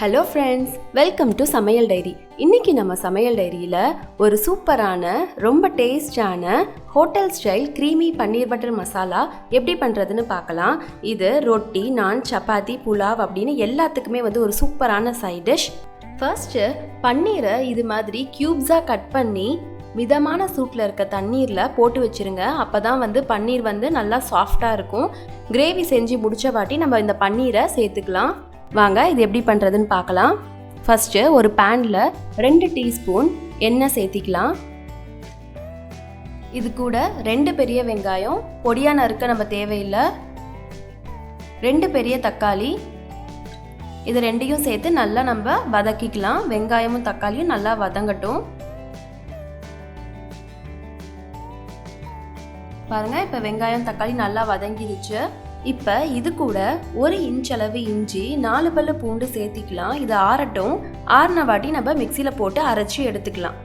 Hello friends, welcome to சமையல் diary. இன்றைக்கி நம்ம சமையல் டைரியில் ஒரு சூப்பரான ரொம்ப டேஸ்டான ஹோட்டல் ஸ்டைல் க்ரீமி பன்னீர் பட்டர் மசாலா எப்படி பண்ணுறதுன்னு பார்க்கலாம். இது ரொட்டி, நான், சப்பாத்தி, புலாவ் அப்படின்னு எல்லாத்துக்குமே ஒரு சூப்பரான சைட் டிஷ். ஃபர்ஸ்ட்டு பன்னீரை இது மாதிரி க்யூப்ஸாக கட் பண்ணி மிதமான சூட்டில் இருக்க தண்ணீரில் போட்டு வச்சுருங்க. அப்போ தான் பன்னீர் நல்லா சாஃப்டாக இருக்கும். கிரேவி செஞ்சு முடித்த வாட்டி நம்ம இந்த பன்னீரை சேர்த்துக்கலாம். வாங்க இது எப்படி பண்ணுறதுன்னு பார்க்கலாம். ஃபஸ்ட்டு ஒரு பேனில் 2 டீஸ்பூன் எண்ணெய் சேர்த்திக்கலாம். இது கூட 2 பெரிய வெங்காயம் பொடியாக நறுக்க நம்ம தேவையில்லை. 2 பெரிய தக்காளி, இது ரெண்டையும் சேர்த்து நல்லா நம்ம வதக்கிக்கலாம். வெங்காயமும் தக்காளியும் நல்லா வதங்கட்டும். பாருங்கள், இப்போ வெங்காயம் தக்காளி நல்லா வதங்கிடுச்சு. இப்போ இது கூட 1 இன்ச் அளவு இஞ்சி, 4 பல்லு பூண்டு சேர்த்திக்கலாம். இது ஆறட்டும். ஆறின வாட்டி நம்ம மிக்சியில் போட்டு அரைச்சி எடுத்துக்கலாம்.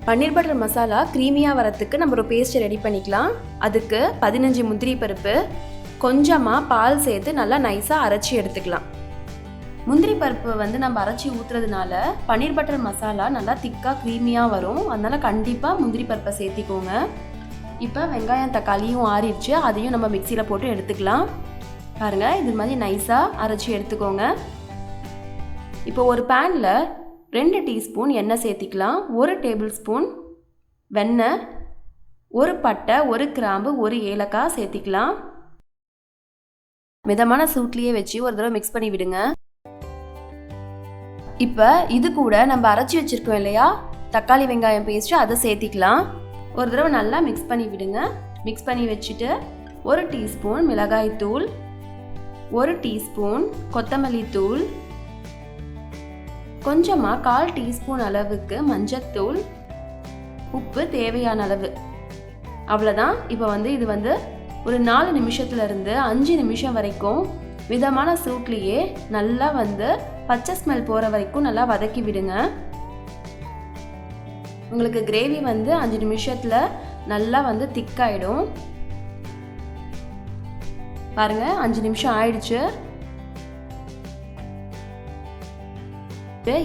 பன்னீர் பட்டர் மசாலா க்ரீமியாக வரத்துக்கு நம்ம ஒரு பேஸ்ட்டை ரெடி பண்ணிக்கலாம். அதுக்கு 15 முந்திரி பருப்பு, கொஞ்சமாக பால் சேர்த்து நல்லா நைஸாக அரைச்சி எடுத்துக்கலாம். முந்திரி பருப்பு நம்ம அரைச்சி ஊற்றுறதுனால பன்னீர் பட்டர் மசாலா நல்லா திக்காக க்ரீமியாக வரும். அதனால் கண்டிப்பாக முந்திரி பருப்பை சேர்த்திக்கோங்க. இப்போ வெங்காயம் தக்காளியும் ஆறிடுச்சு, அதையும் நம்ம மிக்சியில் போட்டு எடுத்துக்கலாம். பாருங்கள், இது மாதிரி நைஸாக அரைச்சி எடுத்துக்கோங்க. இப்போ ஒரு பேனில் 2 டீஸ்பூன் எண்ணெய் சேர்த்திக்கலாம். 1 டேபிள் ஸ்பூன் வெண்ணெய், 1 பட்டை, 1 கிராம்பு, 1 ஏலக்காய் சேர்த்திக்கலாம். மிதமான சூட்லேயே வச்சு ஒரு தடவை மிக்ஸ் பண்ணி விடுங்க. இப்போ இது கூட நம்ம அரைச்சி வச்சுருக்கோம் இல்லையா தக்காளி வெங்காயம் பேஸ்ட்டு, அதை சேர்த்திக்கலாம். ஒரு தடவை நல்லா மிக்ஸ் பண்ணி விடுங்க. மிக்ஸ் பண்ணி வச்சுட்டு 1 டீஸ்பூன் மிளகாய் தூள், 1 டீஸ்பூன் கொத்தமல்லி தூள், கொஞ்சமாக 1/4 டீஸ்பூன் அளவுக்கு மஞ்சத்தூள், உப்பு தேவையான அளவு, அவ்வளோதான். இப்போ இது ஒரு 4 நிமிஷத்துலேருந்து 5 நிமிஷம் வரைக்கும் மிதமான சூட்லேயே நல்லா பச்சை ஸ்மெல் போகிற வரைக்கும் நல்லா வதக்கி விடுங்க. உங்களுக்கு கிரேவி 5 நிமிஷத்தில் நல்லா திக்காயிடும். பாருங்க, 5 நிமிஷம் ஆயிடுச்சு.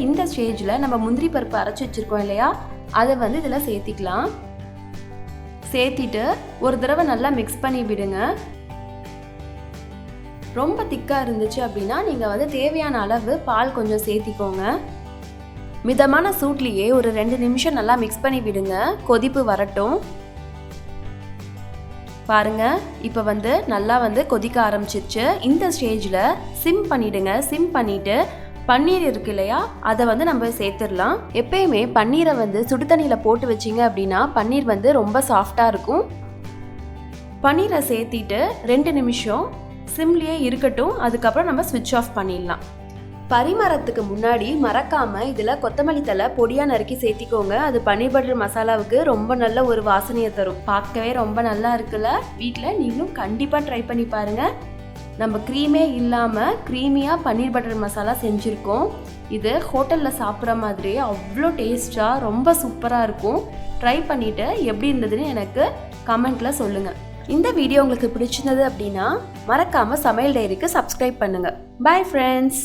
இந்த ஸ்டேஜில் நம்ம முந்திரி பருப்பு அரைச்சி வச்சிருக்கோம் இல்லையா, அதை இதில் சேர்த்திக்கலாம். சேர்த்திட்டு ஒரு தடவை நல்லா மிக்ஸ் பண்ணி விடுங்க. ரொம்ப திக்காக இருந்துச்சு அப்படின்னா நீங்கள் தேவையான அளவு பால் கொஞ்சம் சேர்த்திக்கோங்க. மிதமான சூட்லேயே ஒரு 2 நிமிஷம் நல்லா மிக்ஸ் பண்ணி விடுங்க. கொதிப்பு வரட்டும். பாருங்க, இப்போ நல்லா கொதிக்க ஆரம்பிச்சிருச்சு. இந்த ஸ்டேஜில் சிம் பண்ணிவிடுங்க. சிம் பண்ணிவிட்டு பன்னீர் இருக்கு இல்லையா, அதை நம்ம சேர்த்துடலாம். எப்பயுமே பன்னீரை சுடு தண்ணியில் போட்டு வச்சிங்க அப்படின்னா பன்னீர் ரொம்ப சாஃப்டாக இருக்கும். பன்னீரை சேர்த்திட்டு 2 நிமிஷம் சிம்லேயே இருக்கட்டும். அதுக்கப்புறம் நம்ம ஸ்விட்ச் ஆஃப் பண்ணிடலாம். பரிமாறத்துக்கு முன்னாடி மறக்காமல் இதில் கொத்தமல்லி தழை பொடியாக நறுக்கி சேர்த்திக்கோங்க. அது பன்னீர் பட்டர் மசாலாவுக்கு ரொம்ப நல்ல ஒரு வாசனையை தரும். பார்க்கவே ரொம்ப நல்லா இருக்குல்ல. வீட்டில் நீங்களும் கண்டிப்பாக ட்ரை பண்ணி பாருங்கள். நம்ம க்ரீமே இல்லாமல் க்ரீமியாக பன்னீர் பட்டர் மசாலா செஞ்சுருக்கோம். இது ஹோட்டலில் சாப்பிட்ற மாதிரியே அவ்வளோ டேஸ்ட்டாக ரொம்ப சூப்பராக இருக்கும். ட்ரை பண்ணிவிட்டு எப்படி இருந்ததுன்னு எனக்கு கமெண்ட்டில் சொல்லுங்கள். இந்த வீடியோ உங்களுக்கு பிடிச்சிருந்தது அப்படின்னா மறக்காமல் சமையல் டைரிக்கு சப்ஸ்கிரைப் பண்ணுங்கள். Bye friends.